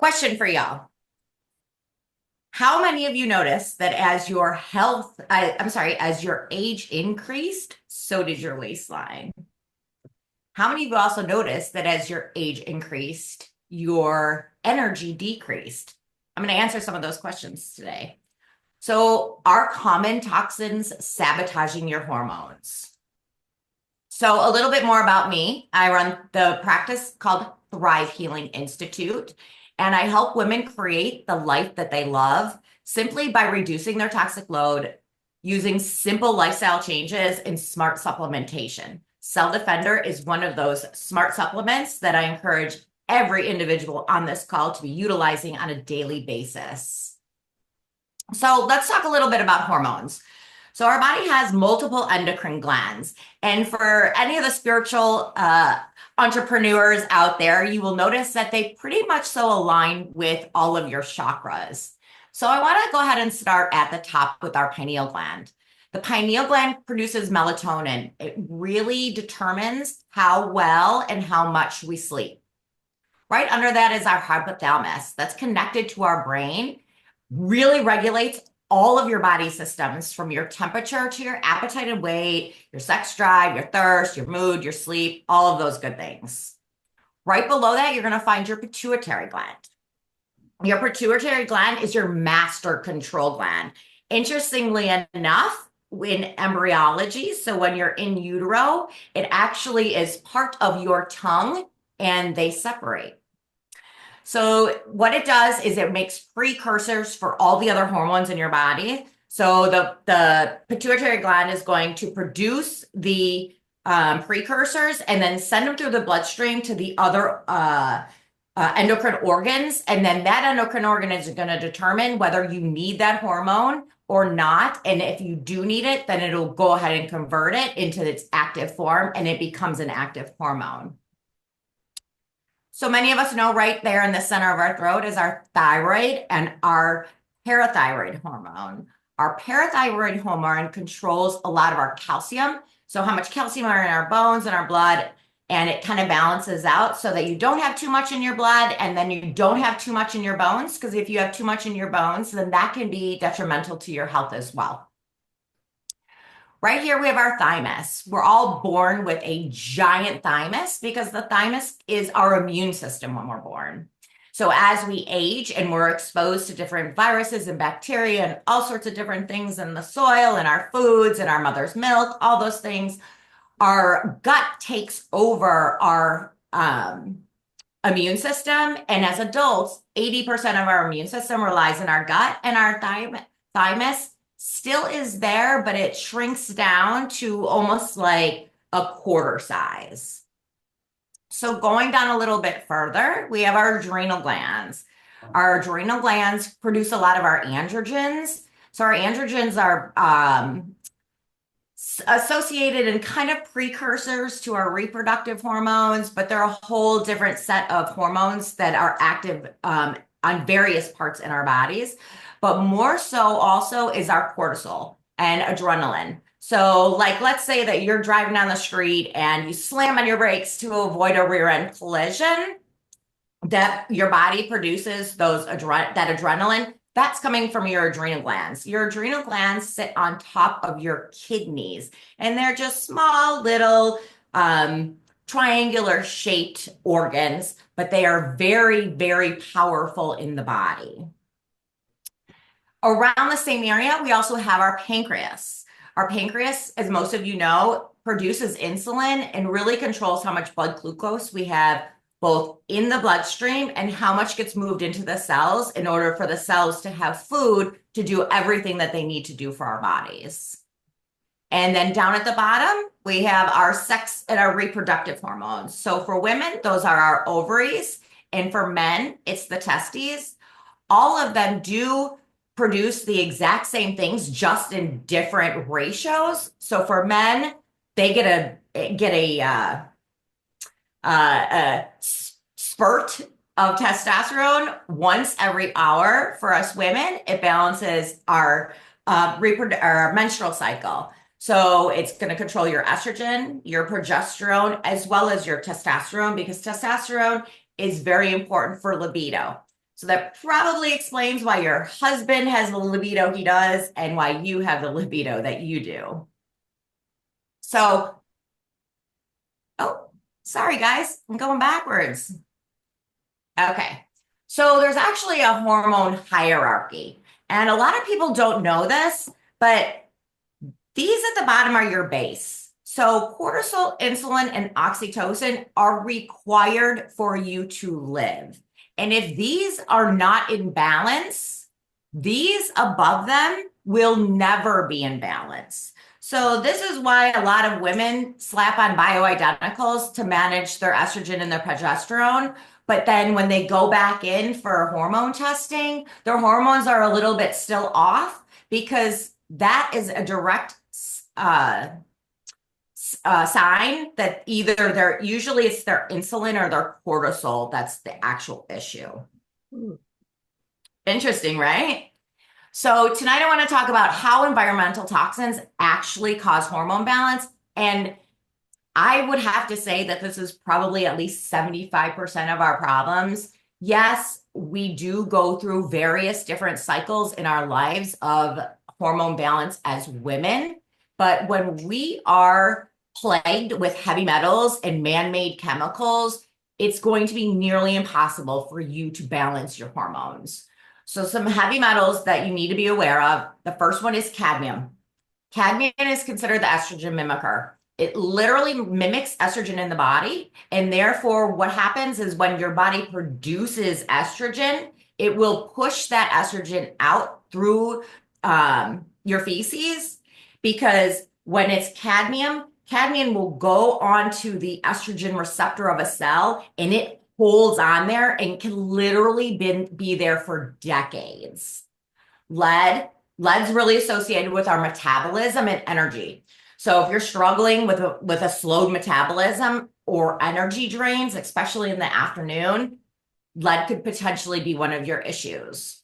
Question for y'all. How many of you noticed that as your as your age increased, so did your waistline? How many of you also noticed that as your age increased, your energy decreased? I'm going to answer some of those questions today. So, are common toxins sabotaging your hormones? So, a little bit more about me. I run the practice called Thrive Healing Institute, and I help women create the life that they love simply by reducing their toxic load using simple lifestyle changes and smart supplementation. Cell Defender is one of those smart supplements that I encourage every individual on this call to be utilizing on a daily basis. So let's talk a little bit about hormones. So our body has multiple endocrine glands. And for any of the spiritual entrepreneurs out there, you will notice that they pretty much so align with all of your chakras. So I want to go ahead and start at the top with our pineal gland. The pineal gland produces melatonin. It really determines how well and how much we sleep. Right under that is our hypothalamus that's connected to our brain, really regulates all of your body systems from your temperature to your appetite and weight, your sex drive, your thirst, your mood, your sleep, all of those good things. Right below that, you're going to find your pituitary gland. Your pituitary gland is your master control gland. Interestingly enough, in embryology, so when you're in utero, it actually is part of your tongue and they separate. So what it does is it makes precursors for all the other hormones in your body. So the pituitary gland is going to produce the precursors and then send them through the bloodstream to the other endocrine organs. And then that endocrine organ is going to determine whether you need that hormone or not. And if you do need it, then it'll go ahead and convert it into its active form and it becomes an active hormone. So many of us know right there in the center of our throat is our thyroid and our parathyroid hormone. Our parathyroid hormone controls a lot of our calcium. So how much calcium are in our bones and our blood, and it kind of balances out so that you don't have too much in your blood and then you don't have too much in your bones, because if you have too much in your bones, then that can be detrimental to your health as well. Right here, we have our thymus. We're all born with a giant thymus because the thymus is our immune system when we're born. So as we age and we're exposed to different viruses and bacteria and all sorts of different things in the soil and our foods and our mother's milk, all those things, our gut takes over our immune system. And as adults, 80% of our immune system relies in our gut, and our thymus still is there, but it shrinks down to almost like a quarter size. So going down a little bit further, we have our adrenal glands. Our adrenal glands produce a lot of our androgens. So our androgens are associated and kind of precursors to our reproductive hormones, but they're a whole different set of hormones that are active on various parts in our bodies. But more so also is our cortisol and adrenaline. So like, let's say that you're driving down the street and you slam on your brakes to avoid a rear end collision, that your body produces that adrenaline. That's coming from your adrenal glands. Your adrenal glands sit on top of your kidneys, and they're just small little triangular shaped organs, but they are very, very powerful in the body. Around the same area, we also have our pancreas. Our pancreas, as most of you know, produces insulin and really controls how much blood glucose we have both in the bloodstream and how much gets moved into the cells in order for the cells to have food to do everything that they need to do for our bodies. And then down at the bottom, we have our sex and our reproductive hormones. So for women, those are our ovaries. And for men, it's the testes. All of them do produce the exact same things, just in different ratios. So for men, they get a spurt of testosterone once every hour. For us women, it balances our menstrual cycle. So it's going to control your estrogen, your progesterone, as well as your testosterone, because testosterone is very important for libido. So that probably explains why your husband has the libido he does and why you have the libido that you do. So, oh, sorry guys, I'm going backwards. Okay. So there's actually a hormone hierarchy. And a lot of people don't know this, but these at the bottom are your base. So cortisol, insulin, and oxytocin are required for you to live. And if these are not in balance, these above them will never be in balance. So this is why a lot of women slap on bioidenticals to manage their estrogen and their progesterone. But then when they go back in for hormone testing, their hormones are a little bit still off because that is a direct sign that either usually it's their insulin or their cortisol that's the actual issue. Interesting, right? So tonight I want to talk about how environmental toxins actually cause hormone balance. And I would have to say that this is probably at least 75% of our problems. Yes, we do go through various different cycles in our lives of hormone balance as women. But when we are plagued with heavy metals and man-made chemicals, it's going to be nearly impossible for you to balance your hormones. So some heavy metals that you need to be aware of. The first one is cadmium. Cadmium is considered the estrogen mimicker. It literally mimics estrogen in the body. And therefore, what happens is when your body produces estrogen, it will push that estrogen out through your feces, because when it's cadmium, cadmium will go onto the estrogen receptor of a cell and it holds on there and can literally be there for decades. Lead's really associated with our metabolism and energy. So if you're struggling with a slowed metabolism or energy drains, especially in the afternoon, lead could potentially be one of your issues.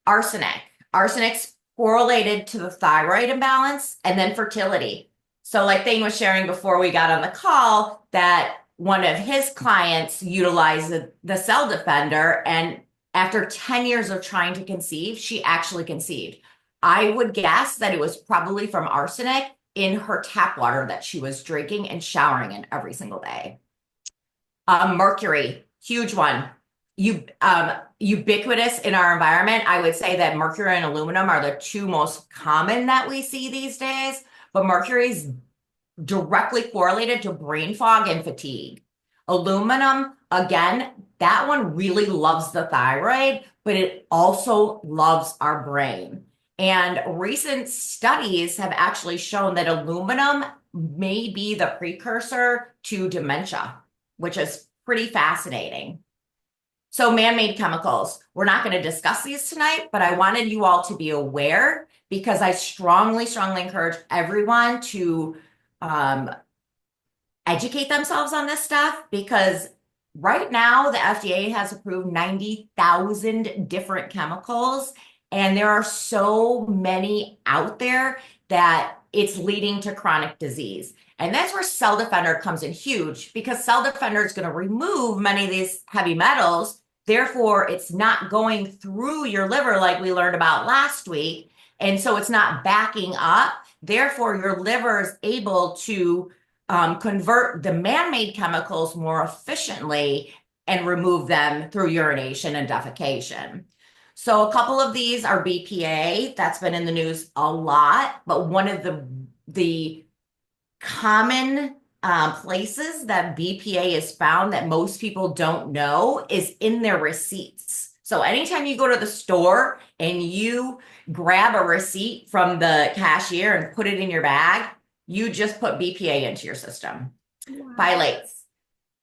Arsenic's correlated to the thyroid imbalance and then fertility. So like Thane was sharing before we got on the call, that one of his clients utilized the cell defender, and after 10 years of trying to conceive, she actually conceived. I would guess that it was probably from arsenic in her tap water that she was drinking and showering in every single day. Mercury, huge one. Ubiquitous in our environment. I would say that mercury and aluminum are the two most common that we see these days, but mercury is directly correlated to brain fog and fatigue. Aluminum, again, that one really loves the thyroid, but it also loves our brain. And recent studies have actually shown that aluminum may be the precursor to dementia, which is pretty fascinating. So man-made chemicals, we're not going to discuss these tonight, but I wanted you all to be aware because I strongly, strongly encourage everyone to educate themselves on this stuff, because right now the FDA has approved 90,000 different chemicals, and there are so many out there that it's leading to chronic disease. And that's where Cell Defender comes in huge, because Cell Defender is going to remove many of these heavy metals. Therefore, it's not going through your liver like we learned about last week. And so it's not backing up. Therefore, your liver is able to convert the man-made chemicals more efficiently and remove them through urination and defecation. So a couple of these are BPA. That's been in the news a lot, but one of the common places that BPA is found that most people don't know is in their receipts. So anytime you go to the store and you grab a receipt from the cashier and put it in your bag, you just put BPA into your system. Wow.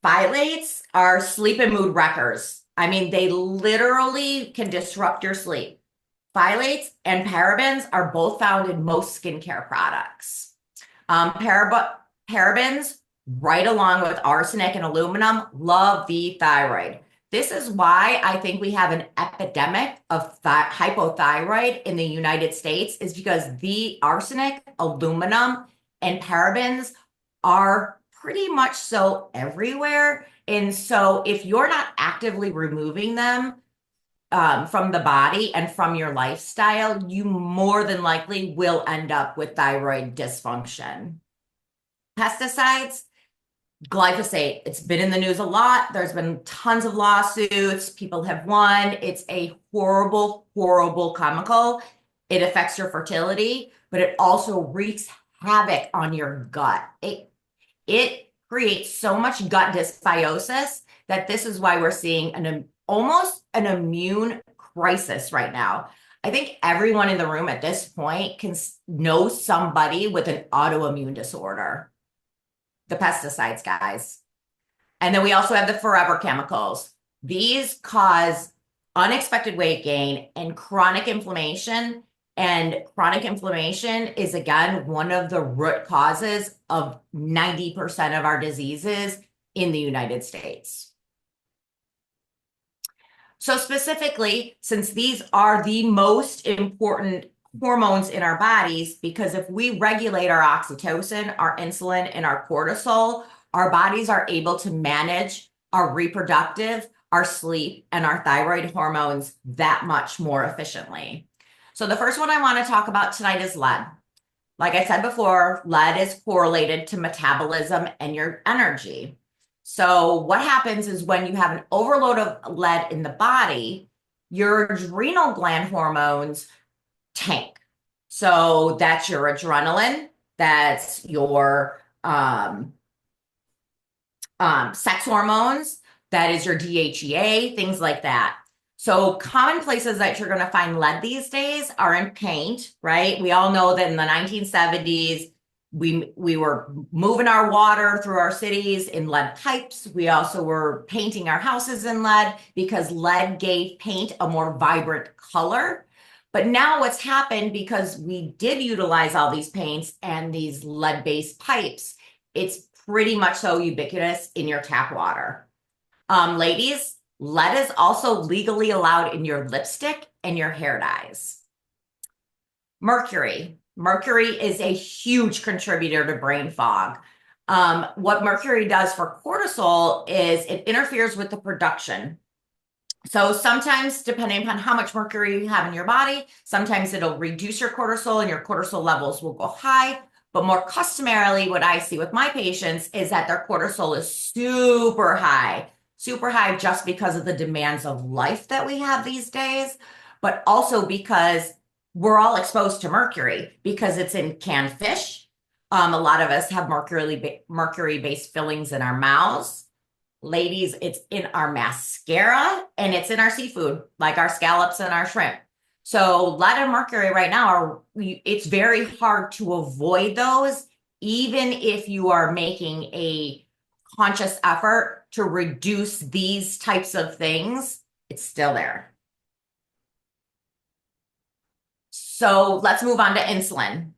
Phthalates are sleep and mood wreckers. I mean, they literally can disrupt your sleep. Phthalates and parabens are both found in most skincare products. Parabens, right along with arsenic and aluminum, love the thyroid. This is why I think we have an epidemic of hypothyroid in the United States, is because the arsenic, aluminum, and parabens are pretty much so everywhere. And so if you're not actively removing them, from the body and from your lifestyle, you more than likely will end up with thyroid dysfunction. Pesticides, glyphosate, it's been in the news a lot. There's been tons of lawsuits. People have won. It's a horrible, horrible chemical. It affects your fertility, but it also wreaks havoc on your gut. It creates so much gut dysbiosis that this is why we're seeing almost an immune crisis right now. I think everyone in the room at this point can know somebody with an autoimmune disorder. The pesticides, guys. And then we also have the forever chemicals. These cause unexpected weight gain and chronic inflammation. And chronic inflammation is, again, one of the root causes of 90% of our diseases in the United States. So specifically, since these are the most important hormones in our bodies, because if we regulate our oxytocin, our insulin, and our cortisol, our bodies are able to manage our reproductive, our sleep, and our thyroid hormones that much more efficiently. So the first one I want to talk about tonight is lead. Like I said before, lead is correlated to metabolism and your energy. So what happens is when you have an overload of lead in the body, your adrenal gland hormones tank. So that's your adrenaline, that's your sex hormones, that is your DHEA, things like that. So common places that you're going to find lead these days are in paint, right? We all know that in the 1970s, we were moving our water through our cities in lead pipes. We also were painting our houses in lead because lead gave paint a more vibrant color. But now what's happened, because we did utilize all these paints and these lead-based pipes, it's pretty much so ubiquitous in your tap water. Ladies, lead is also legally allowed in your lipstick and your hair dyes. Mercury. Mercury is a huge contributor to brain fog. What mercury does for cortisol is it interferes with the production. So sometimes, depending upon how much mercury you have in your body, sometimes it'll reduce your cortisol and your cortisol levels will go high. But more customarily, what I see with my patients is that their cortisol is super high just because of the demands of life that we have these days, but also because we're all exposed to mercury because it's in canned fish. A lot of us have mercury-based fillings in our mouths. Ladies, it's in our mascara and it's in our seafood, like our scallops and our shrimp. So lead and mercury right now it's very hard to avoid those, even if you are making a conscious effort to reduce these types of things, it's still there. So let's move on to insulin.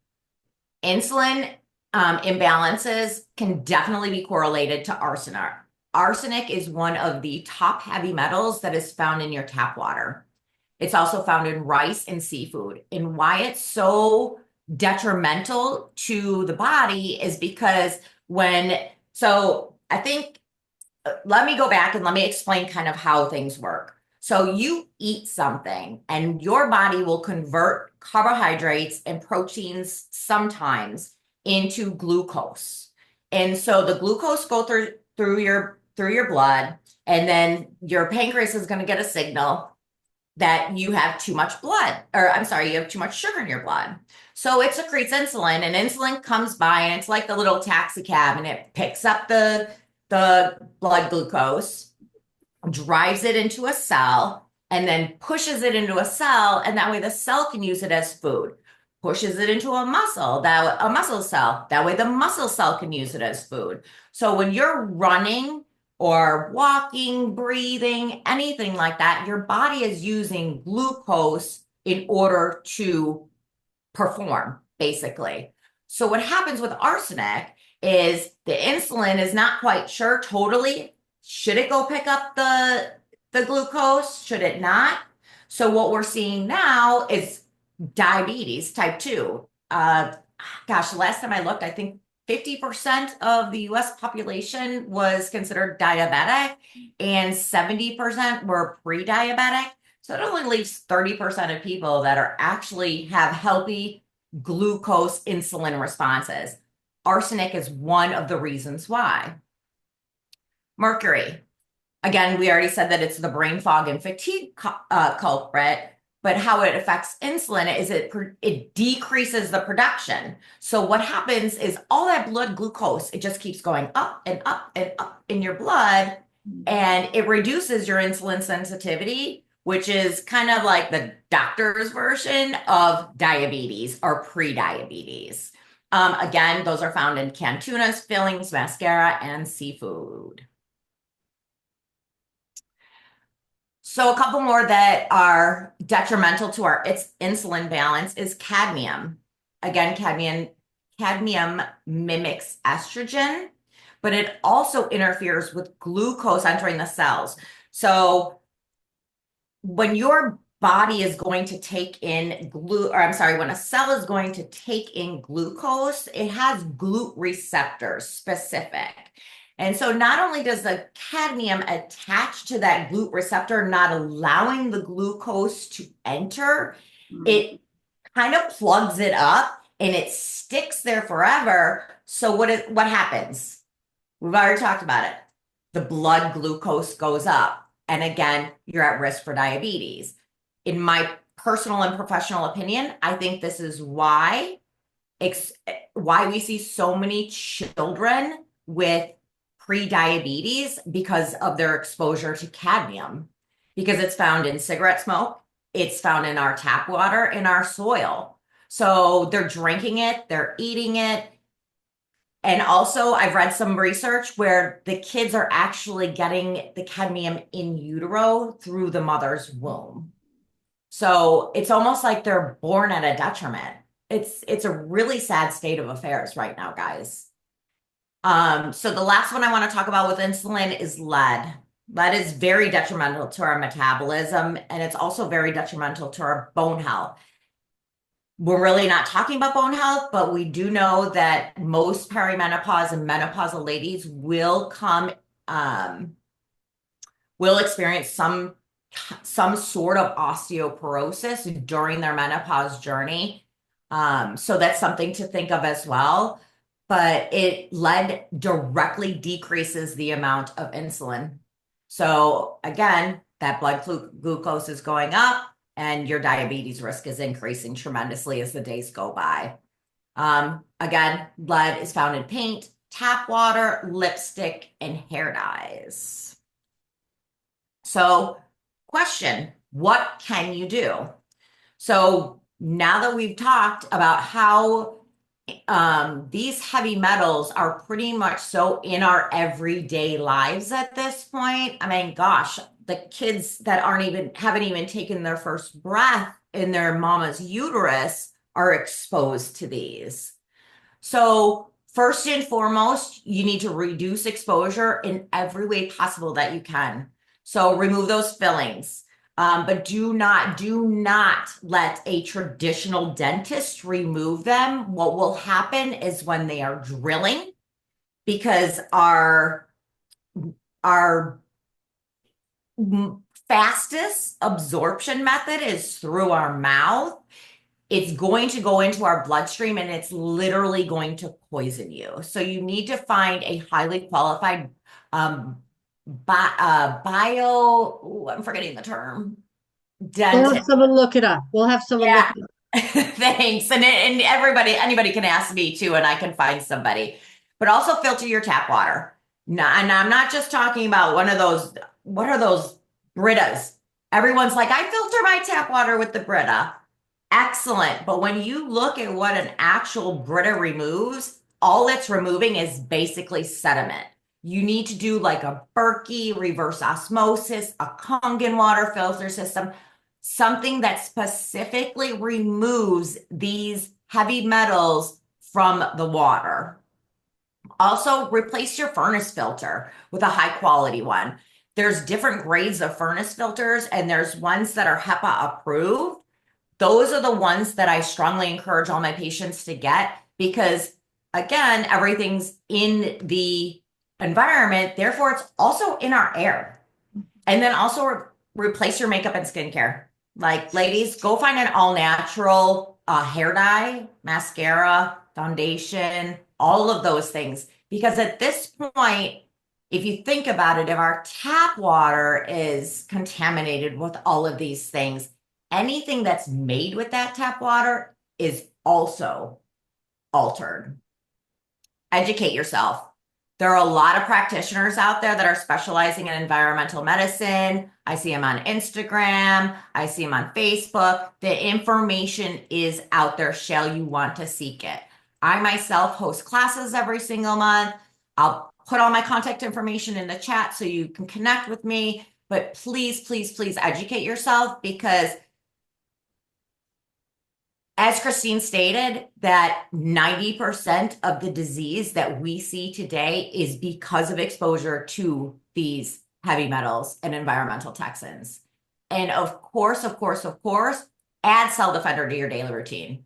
Insulin imbalances can definitely be correlated to arsenic. Arsenic is one of the top heavy metals that is found in your tap water. It's also found in rice and seafood. And why it's so detrimental to the body is because let me go back and let me explain kind of how things work. So you eat something and your body will convert carbohydrates and proteins sometimes into glucose. And so the glucose go through your blood, and then your pancreas is going to get a signal that you have too much blood, or I'm sorry, you have too much sugar in your blood. So it secretes insulin, and insulin comes by, and it's like the little taxi cab, and it picks up the blood glucose, drives it into a cell, and then pushes it into a cell, and that way the cell can use it as food. Pushes it into a muscle cell. That way the muscle cell can use it as food. So when you're running or walking, breathing, anything like that, your body is using glucose in order to perform, basically. So what happens with arsenic is the insulin is not quite sure totally, should it go pick up the glucose? Should it not? So what we're seeing now is diabetes type 2. Gosh, the last time I looked, I think 50% of the US population was considered diabetic and 70% were pre-diabetic. So it only leaves 30% of people that are actually have healthy glucose insulin responses. Arsenic is one of the reasons why. Mercury. Again, we already said that it's the brain fog and fatigue culprit, but how it affects insulin is it decreases the production. So what happens is all that blood glucose, it just keeps going up and up and up in your blood, and it reduces your insulin sensitivity, which is kind of like the doctor's version of diabetes or pre-diabetes. Again, those are found in canned tunas, fillings, mascara, and seafood. So a couple more that are detrimental to our insulin balance is cadmium. Again, cadmium mimics estrogen, but it also interferes with glucose entering the cells. So when your body is going to take in when a cell is going to take in glucose, it has GLUT receptors specific. And so not only does the cadmium attach to that GLUT receptor, not allowing the glucose to enter, it kind of plugs it up and it sticks there forever. So what happens? We've already talked about it. The blood glucose goes up. And again, you're at risk for diabetes. In my personal and professional opinion, I think this is why we see so many children with pre-diabetes because of their exposure to cadmium, because it's found in cigarette smoke, it's found in our tap water, in our soil. So they're drinking it, they're eating it. And also I've read some research where the kids are actually getting the cadmium in utero through the mother's womb. So it's almost like they're born at a detriment. It's a really sad state of affairs right now, guys. So the last one I want to talk about with insulin is lead. Lead is very detrimental to our metabolism, and it's also very detrimental to our bone health. We're really not talking about bone health, but we do know that most perimenopause and menopausal ladies will experience some sort of osteoporosis during their menopause journey. So that's something to think of as well. But lead directly decreases the amount of insulin. So again, that blood glucose is going up and your diabetes risk is increasing tremendously as the days go by. Again, lead is found in paint, tap water, lipstick, and hair dyes. So question, what can you do? So now that we've talked about how these heavy metals are pretty much so in our everyday lives at this point. I mean, gosh, the kids that haven't even taken their first breath in their mama's uterus are exposed to these. So first and foremost, you need to reduce exposure in every way possible that you can. So remove those fillings. But do not let a traditional dentist remove them. What will happen is when they are drilling, because our fastest absorption method is through our mouth, it's going to go into our bloodstream and it's literally going to poison you. So you need to find a highly qualified I'm forgetting the term. We'll have Dentist. someone look it up. We'll have someone look Yeah. it up. Thanks. And anybody can ask me too, and I can find somebody. But also filter your tap water. Now, and I'm not just talking about one of those, what are those Britas? Everyone's like, I filter my tap water with the Brita. Excellent. But when you look at what an actual Brita removes, all it's removing is basically sediment. You need to do like a Berkey, reverse osmosis, a Kangen water filter system, something that specifically removes these heavy metals from the water. Also, replace your furnace filter with a high quality one. There's different grades of furnace filters, and there's ones that are HEPA approved. Those are the ones that I strongly encourage all my patients to get because, again, everything's in the environment, therefore it's also in our air. And then also replace your makeup and skincare. Like, ladies, go find an all natural hair dye, mascara, foundation, all of those things. Because at this point, if you think about it, if our tap water is contaminated with all of these things, anything that's made with that tap water is also altered. Educate yourself. There are a lot of practitioners out there that are specializing in environmental medicine. I see them on Instagram. I see them on Facebook. The information is out there. Shall you want to seek it? I myself host classes every single month. I'll put all my contact information in the chat so you can connect with me. But please, please, please educate yourself, because as Christine stated, that 90% of the disease that we see today is because of exposure to these heavy metals and environmental toxins. And of course, add Cell Defender to your daily routine.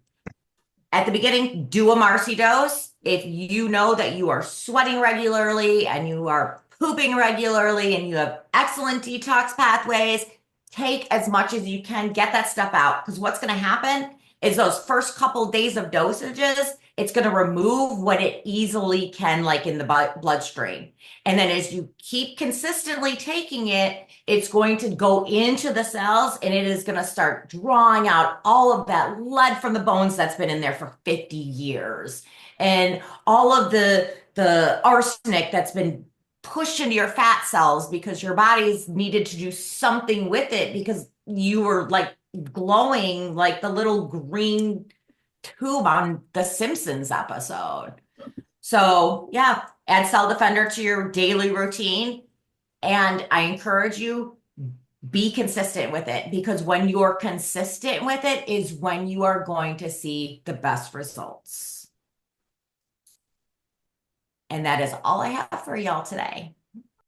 At the beginning, do a Marcy dose. If you know that you are sweating regularly and you are pooping regularly and you have excellent detox pathways, take as much as you can, get that stuff out. Because what's going to happen is those first couple days of dosages, it's going to remove what it easily can, like in the bloodstream. And then as you keep consistently taking it, it's going to go into the cells and it is going to start drawing out all of that lead from the bones that's been in there for 50 years. And all of the arsenic that's been pushed into your fat cells because your body's needed to do something with it, because you were like glowing like the little green tube on the Simpsons episode. So yeah, add Cell Defender to your daily routine. And I encourage you, be consistent with it, because when you're consistent with it is when you are going to see the best results. And that is all I have for y'all today.